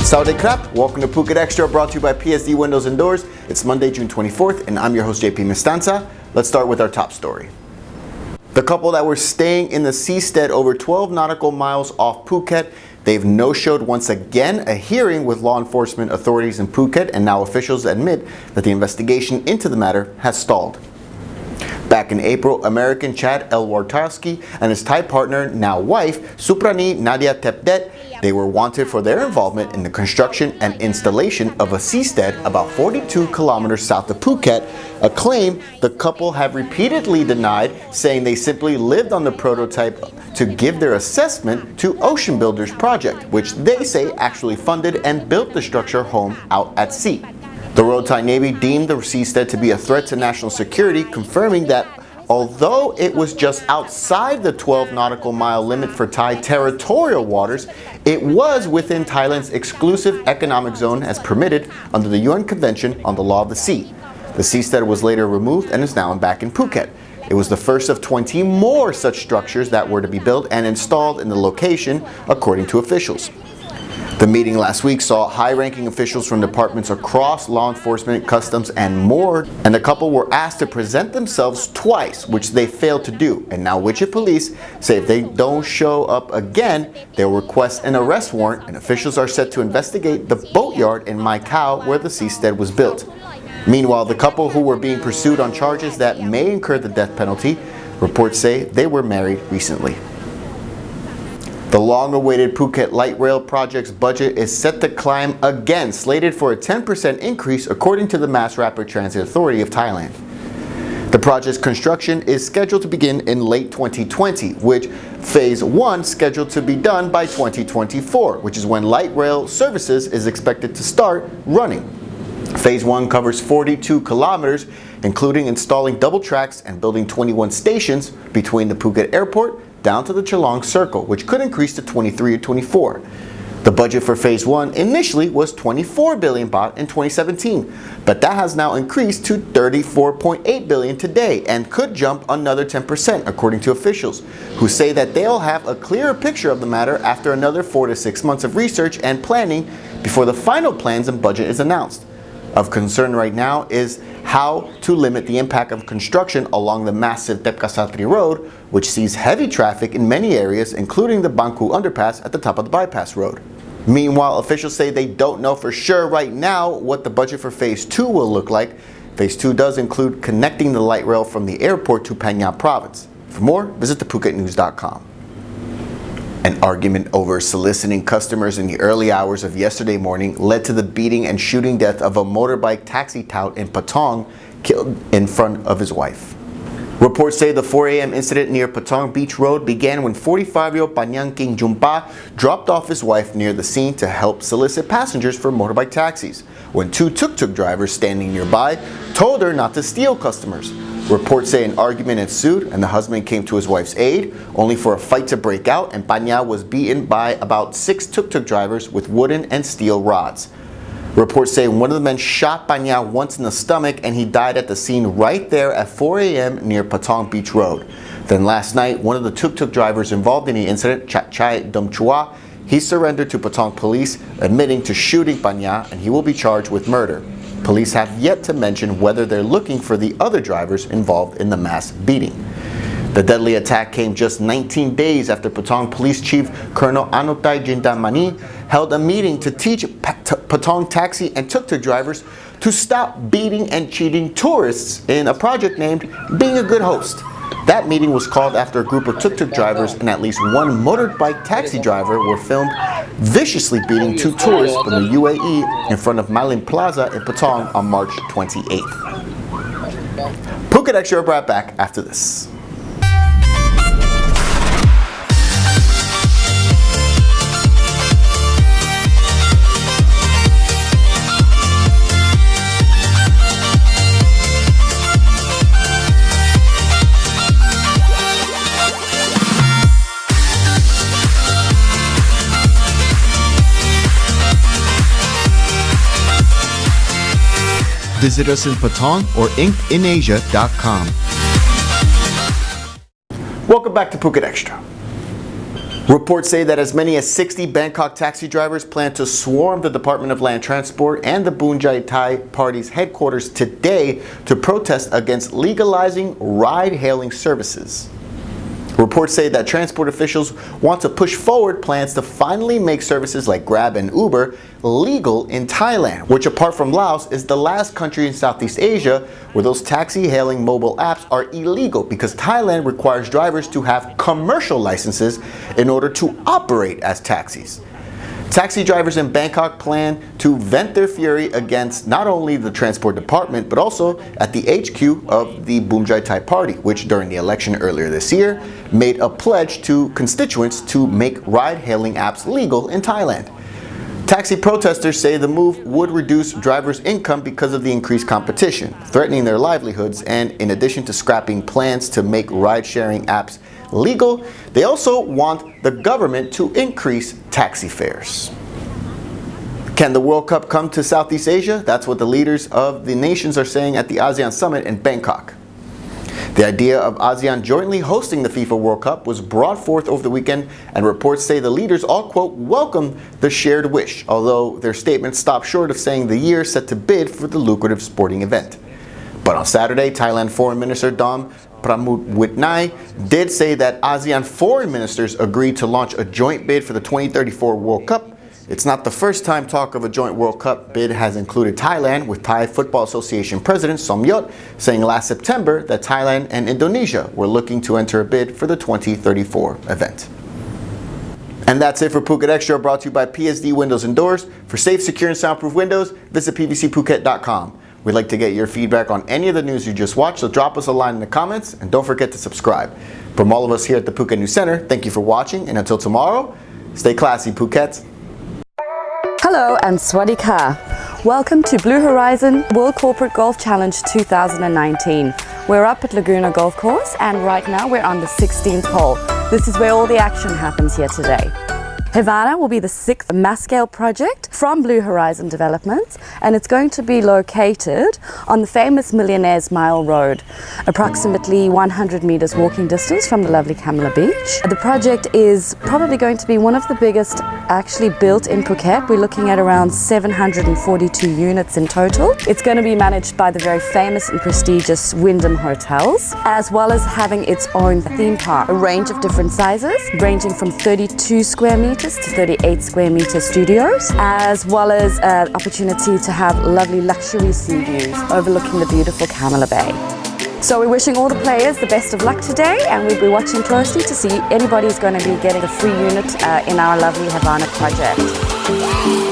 Sawadee krap, welcome to Phuket Extra, brought to you by PSD Windows and Doors. It's Monday, June 24th, and I'm your host, JP Mestanza. Let's start with our top story. The couple that were staying in the seastead over 12 nautical miles off Phuket, they've no-showed once again a hearing with law enforcement authorities in Phuket, and now officials admit that the investigation into the matter has stalled. Back in April, American Chad Nadia and his Thai partner, now wife, Chad Nadia, they were wanted for their involvement in the construction and installation of a seastead about 42 kilometers south of Phuket, a claim the couple have repeatedly denied, saying they simply lived on the prototype to give their assessment to Ocean Builders project, which they say actually funded and built the structure home out at sea. The Royal Thai Navy deemed the seastead to be a threat to national security, confirming that although it was just outside the 12 nautical mile limit for Thai territorial waters, it was within Thailand's exclusive economic zone as permitted under the UN Convention on the Law of the Sea. The seastead was later removed and is now back in Phuket. It was the first of 20 more such structures that were to be built and installed in the location, according to officials. The meeting last week saw high-ranking officials from departments across law enforcement, customs, and more, and the couple were asked to present themselves twice, which they failed to do. And now Wichita police say if they don't show up again, they'll request an arrest warrant, and officials are set to investigate the boatyard in Macau where the seastead was built. Meanwhile, the couple who were being pursued on charges that may incur the death penalty, reports say they were married recently. The long-awaited Phuket Light Rail project's budget is set to climb again, slated for a 10% increase according to the Mass Rapid Transit Authority of Thailand. The project's construction is scheduled to begin in late 2020, with Phase 1 scheduled to be done by 2024, which is when light rail services is expected to start running. Phase 1 covers 42 kilometers, including installing double tracks and building 21 stations between the Phuket airport down to the Chalong Circle, which could increase to 23 or 24. The budget for Phase 1 initially was 24 billion baht in 2017, but that has now increased to 34.8 billion today and could jump another 10%, according to officials, who say that they'll have a clearer picture of the matter after another 4 to 6 months of research and planning before the final plans and budget is announced. Of concern right now is how to limit the impact of construction along the massive Tepkasatri Road, which sees heavy traffic in many areas, including the Bangku underpass at the top of the bypass road. Meanwhile, officials say they don't know for sure right now what the budget for Phase 2 will look like. Phase 2 does include connecting the light rail from the airport to Phang Nga province. For more, visit thephuketnews.com. An argument over soliciting customers in the early hours of yesterday morning led to the beating and shooting death of a motorbike taxi tout in Patong, killed in front of his wife. Reports say the 4 a.m. incident near Patong Beach Road began when 45-year-old Panyang King Jumpa dropped off his wife near the scene to help solicit passengers for motorbike taxis, when two tuk-tuk drivers standing nearby told her not to steal customers. Reports say an argument ensued and the husband came to his wife's aid, only for a fight to break out, and Panya was beaten by about 6 tuk-tuk drivers with wooden and steel rods. Reports say one of the men shot Panya once in the stomach and he died at the scene right there at 4 a.m. near Patong Beach Road. Then last night, one of the tuk-tuk drivers involved in the incident, Chai Dumchua, he surrendered to Patong police, admitting to shooting Panya, and he will be charged with murder. Police have yet to mention whether they're looking for the other drivers involved in the mass beating. The deadly attack came just 19 days after Patong Police Chief Colonel Anutai Jindamani held a meeting to teach Patong taxi and tuk-tuk drivers to stop beating and cheating tourists in a project named Being a Good Host. That meeting was called after a group of tuk-tuk drivers and at least one motorbike taxi driver were filmed viciously beating 2 tourists from the UAE in front of Malin Plaza in Patong on March 28th. Phuket Extra brought back after this. Visit us in Patong or inkedinasia.com. Welcome back to Phuket Extra. Reports say that as many as 60 Bangkok taxi drivers plan to swarm the Department of Land Transport and the Boonjai Thai Party's headquarters today to protest against legalizing ride-hailing services. Reports say that transport officials want to push forward plans to finally make services like Grab and Uber legal in Thailand, which apart from Laos is the last country in Southeast Asia where those taxi-hailing mobile apps are illegal because Thailand requires drivers to have commercial licenses in order to operate as taxis. Taxi drivers in Bangkok plan to vent their fury against not only the transport department but also at the HQ of the Boonjai Thai Party, which during the election earlier this year made a pledge to constituents to make ride-hailing apps legal in Thailand. Taxi protesters say the move would reduce drivers' income because of the increased competition, threatening their livelihoods, and in addition to scrapping plans to make ride-sharing apps legal, they also want the government to increase taxi fares. Can the World Cup come to Southeast Asia? That's what the leaders of the nations are saying at the ASEAN Summit in Bangkok. The idea of ASEAN jointly hosting the FIFA World Cup was brought forth over the weekend, and reports say the leaders all, quote, welcome the shared wish, although their statements stopped short of saying the year set to bid for the lucrative sporting event. But on Saturday, Thailand Foreign Minister Dom Pramudwitnai did say that ASEAN foreign ministers agreed to launch a joint bid for the 2034 World Cup. It's not the first time talk of a joint World Cup bid has included Thailand, with Thai Football Association President Somyot saying last September that Thailand and Indonesia were looking to enter a bid for the 2034 event. And that's it for Phuket Extra, brought to you by PSD Windows and Doors. For safe, secure, and soundproof windows, visit pvcphuket.com. We'd like to get your feedback on any of the news you just watched, so drop us a line in the comments, and don't forget to subscribe. From all of us here at the Phuket News Center, thank you for watching, and until tomorrow, stay classy, Phuket. Hello and Swadee Ka. Welcome to Blue Horizon World Corporate Golf Challenge 2019. We're up at Laguna Golf Course, and right now we're on the 16th hole. This is where all the action happens here today. Havana will be the 6th mass-scale project from Blue Horizon Developments, and it's going to be located on the famous Millionaires Mile Road, approximately 100 meters walking distance from the lovely Kamala Beach. The project is probably going to be one of the biggest actually built in Phuket. We're looking at around 742 units in total. It's going to be managed by the very famous and prestigious Wyndham Hotels, as well as having its own theme park, a range of different sizes, ranging from 32 square meters to 38 square meter studios, as well as an opportunity to have lovely luxury sea views overlooking the beautiful Kamala Bay. So we're wishing all the players the best of luck today, and we'll be watching closely to see anybody who's going to be getting a free unit in our lovely Havana project.